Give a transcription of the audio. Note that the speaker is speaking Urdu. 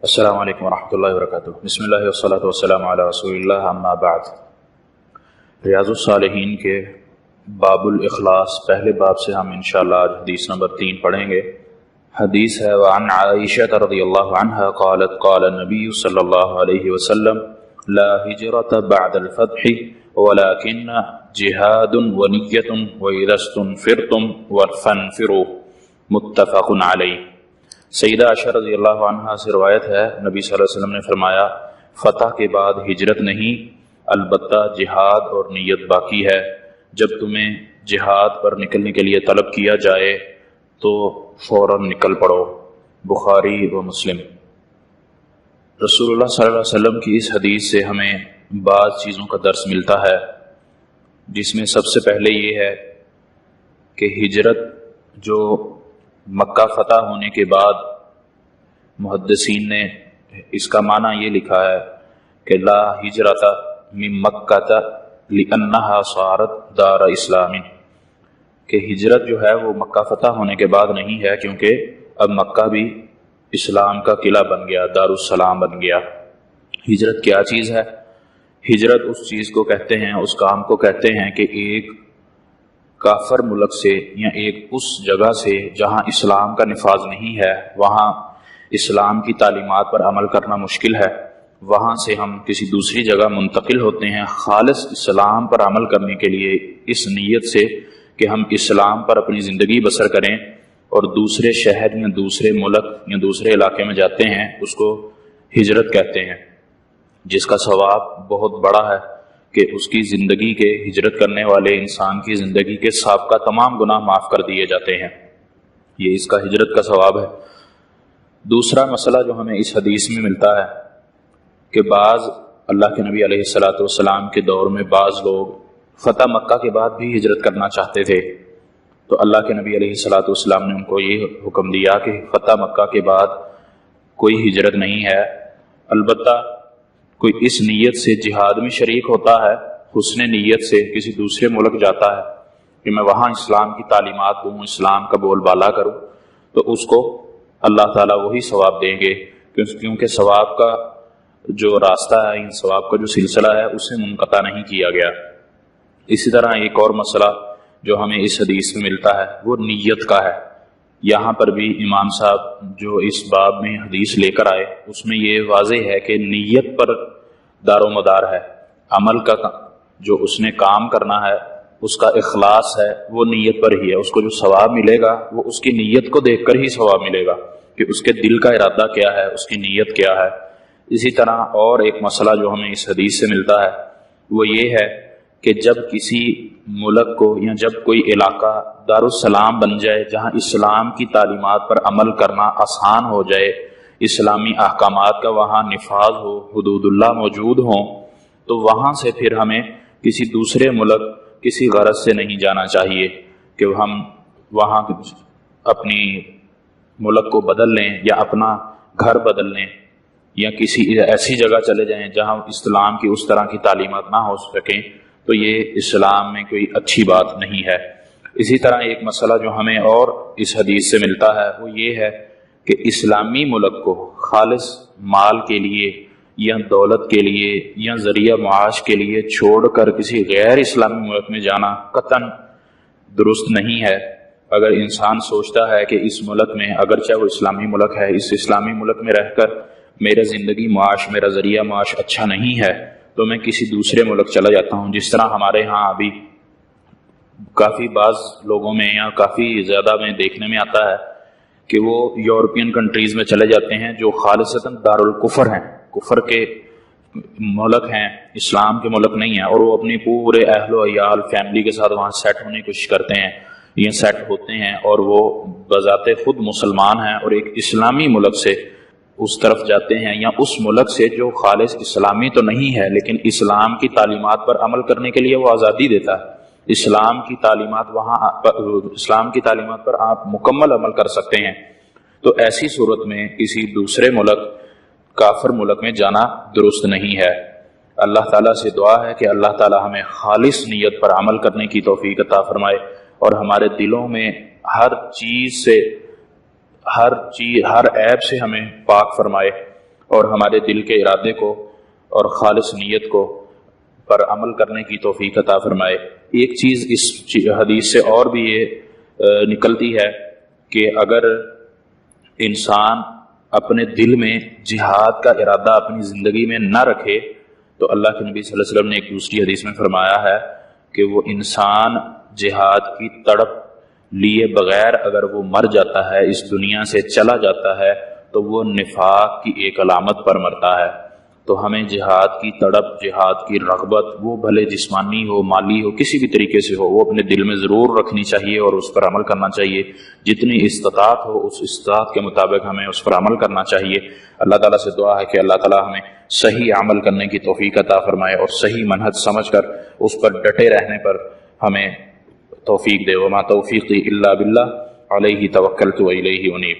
السلام علیکم ورحمۃ اللہ وبرکاتہ۔ بسم اللہ والصلاۃ والسلام علی رسول اللہ، اما بعد۔ ریاض الصالحین کے باب الاخلاص پہلے باب سے ہم انشاءاللہ آج حدیث نمبر 3 پڑھیں گے۔ حدیث ہے وعن عائشہ رضی اللہ عنہا قالت قال النبی صلی اللہ علیہ وسلم لا ہجرت بعد الفتح ولكن جہاد ونیۃ واذا استنفرتم فانفروا، متفق علیہ۔ سیدہ عائشہ رضی اللہ عنہا سے روایت ہے، نبی صلی اللہ علیہ وسلم نے فرمایا فتح کے بعد ہجرت نہیں، البتہ جہاد اور نیت باقی ہے۔ جب تمہیں جہاد پر نکلنے کے لیے طلب کیا جائے تو فوراً نکل پڑو۔ بخاری و مسلم۔ رسول اللہ صلی اللہ علیہ وسلم کی اس حدیث سے ہمیں بعض چیزوں کا درس ملتا ہے، جس میں سب سے پہلے یہ ہے کہ ہجرت جو مکہ فتح ہونے کے بعد محدثین نے اس کا معنی یہ لکھا ہے کہ لا ہجرت من مکہ لأنہا صارت دار اسلام، کہ ہجرت جو ہے وہ مکہ فتح ہونے کے بعد نہیں ہے، کیونکہ اب مکہ بھی اسلام کا قلعہ بن گیا، دار السلام بن گیا۔ ہجرت کیا چیز ہے؟ ہجرت اس چیز کو کہتے ہیں، اس کام کو کہتے ہیں کہ ایک کافر ملک سے یا ایک اس جگہ سے جہاں اسلام کا نفاذ نہیں ہے، وہاں اسلام کی تعلیمات پر عمل کرنا مشکل ہے، وہاں سے ہم کسی دوسری جگہ منتقل ہوتے ہیں خالص اسلام پر عمل کرنے کے لیے، اس نیت سے کہ ہم اسلام پر اپنی زندگی بسر کریں، اور دوسرے شہر یا دوسرے ملک یا دوسرے علاقے میں جاتے ہیں، اس کو ہجرت کہتے ہیں، جس کا ثواب بہت بڑا ہے کہ اس کی زندگی کے ہجرت کرنے والے انسان کی زندگی کے سابقہ تمام گناہ معاف کر دیے جاتے ہیں۔ یہ اس کا ہجرت کا ثواب ہے۔ دوسرا مسئلہ جو ہمیں اس حدیث میں ملتا ہے کہ بعض اللہ کے نبی علیہ الصلوۃ والسلام کے دور میں بعض لوگ فتح مکہ کے بعد بھی ہجرت کرنا چاہتے تھے، تو اللہ کے نبی علیہ الصلوۃ والسلام نے ان کو یہ حکم دیا کہ فتح مکہ کے بعد کوئی ہجرت نہیں ہے، البتہ کوئی اس نیت سے جہاد میں شریک ہوتا ہے، حسن نیت سے کسی دوسرے ملک جاتا ہے کہ میں وہاں اسلام کی تعلیمات دوں، اسلام کا بول بالا کروں، تو اس کو اللہ تعالیٰ وہی ثواب دیں گے، کیونکہ ثواب کا جو راستہ ہے، ان ثواب کا جو سلسلہ ہے، اسے منقطع نہیں کیا گیا۔ اسی طرح ایک اور مسئلہ جو ہمیں اس حدیث میں ملتا ہے وہ نیت کا ہے۔ یہاں پر بھی امام صاحب جو اس باب میں حدیث لے کر آئے، اس میں یہ واضح ہے کہ نیت پر دار و مدار ہے، عمل کا جو اس نے کام کرنا ہے، اس کا اخلاص ہے، وہ نیت پر ہی ہے۔ اس کو جو ثواب ملے گا وہ اس کی نیت کو دیکھ کر ہی ثواب ملے گا کہ اس کے دل کا ارادہ کیا ہے، اس کی نیت کیا ہے۔ اسی طرح اور ایک مسئلہ جو ہمیں اس حدیث سے ملتا ہے وہ یہ ہے کہ جب کسی ملک کو یا جب کوئی علاقہ دار السلام بن جائے، جہاں اسلام کی تعلیمات پر عمل کرنا آسان ہو جائے، اسلامی احکامات کا وہاں نفاذ ہو، حدود اللہ موجود ہوں، تو وہاں سے پھر ہمیں کسی دوسرے ملک کسی غرض سے نہیں جانا چاہیے کہ ہم وہاں اپنی ملک کو بدل لیں یا اپنا گھر بدل لیں یا کسی ایسی جگہ چلے جائیں جہاں اسلام کی اس طرح کی تعلیمات نہ ہو سکیں، تو یہ اسلام میں کوئی اچھی بات نہیں ہے۔ اسی طرح ایک مسئلہ جو ہمیں اور اس حدیث سے ملتا ہے وہ یہ ہے کہ اسلامی ملک کو خالص مال کے لیے یا دولت کے لیے یا ذریعہ معاش کے لیے چھوڑ کر کسی غیر اسلامی ملک میں جانا قطعاً درست نہیں ہے۔ اگر انسان سوچتا ہے کہ اس ملک میں اگرچہ وہ اسلامی ملک ہے، اس اسلامی ملک میں رہ کر میرا زندگی معاش، میرا ذریعہ معاش اچھا نہیں ہے، تو میں کسی دوسرے ملک چلا جاتا ہوں، جس طرح ہمارے ہاں ابھی کافی بعض لوگوں میں یا کافی زیادہ میں دیکھنے میں آتا ہے کہ وہ یورپین کنٹریز میں چلے جاتے ہیں جو خالصتاً دارالکفر ہیں، کفر کے ملک ہیں، اسلام کے ملک نہیں ہیں، اور وہ اپنی پورے اہل و عیال فیملی کے ساتھ وہاں سیٹ ہونے کی کوشش کرتے ہیں یا سیٹ ہوتے ہیں، اور وہ بذات خود مسلمان ہیں اور ایک اسلامی ملک سے اس طرف جاتے ہیں یا اس ملک سے جو خالص اسلامی تو نہیں ہے لیکن اسلام کی تعلیمات پر عمل کرنے کے لیے وہ آزادی دیتا ہے۔ اسلام کی تعلیمات اسلام کی تعلیمات پر آپ مکمل عمل کر سکتے ہیں، تو ایسی صورت میں کسی دوسرے ملک، کافر ملک میں جانا درست نہیں ہے۔ اللہ تعالیٰ سے دعا ہے کہ اللہ تعالیٰ ہمیں خالص نیت پر عمل کرنے کی توفیق عطا فرمائے اور ہمارے دلوں میں ہر عیب سے ہمیں پاک فرمائے۔ اور ہمارے دل کے ارادے کو اور خالص نیت کو پر عمل کرنے کی توفیق عطا فرمائے۔ ایک چیز اس حدیث سے اور بھی یہ نکلتی ہے کہ اگر انسان اپنے دل میں جہاد کا ارادہ اپنی زندگی میں نہ رکھے تو اللہ کے نبی صلی اللہ علیہ وسلم نے ایک دوسری حدیث میں فرمایا ہے کہ وہ انسان جہاد کی تڑپ لیے بغیر اگر وہ مر جاتا ہے، اس دنیا سے چلا جاتا ہے، تو وہ نفاق کی ایک علامت پر مرتا ہے۔ تو ہمیں جہاد کی تڑپ، جہاد کی رغبت، وہ بھلے جسمانی ہو، مالی ہو، کسی بھی طریقے سے ہو، وہ اپنے دل میں ضرور رکھنی چاہیے اور اس پر عمل کرنا چاہیے۔ جتنی استطاعت ہو اس استطاعت کے مطابق ہمیں اس پر عمل کرنا چاہیے۔ اللہ تعالیٰ سے دعا ہے کہ اللہ تعالیٰ ہمیں صحیح عمل کرنے کی توفیق عطا فرمائے اور صحیح منہج سمجھ کر اس پر ڈٹے رہنے پر ہمیں توفیق دے۔ وما توفیقی الا باللہ علیہ توکلت و الیہ انیب۔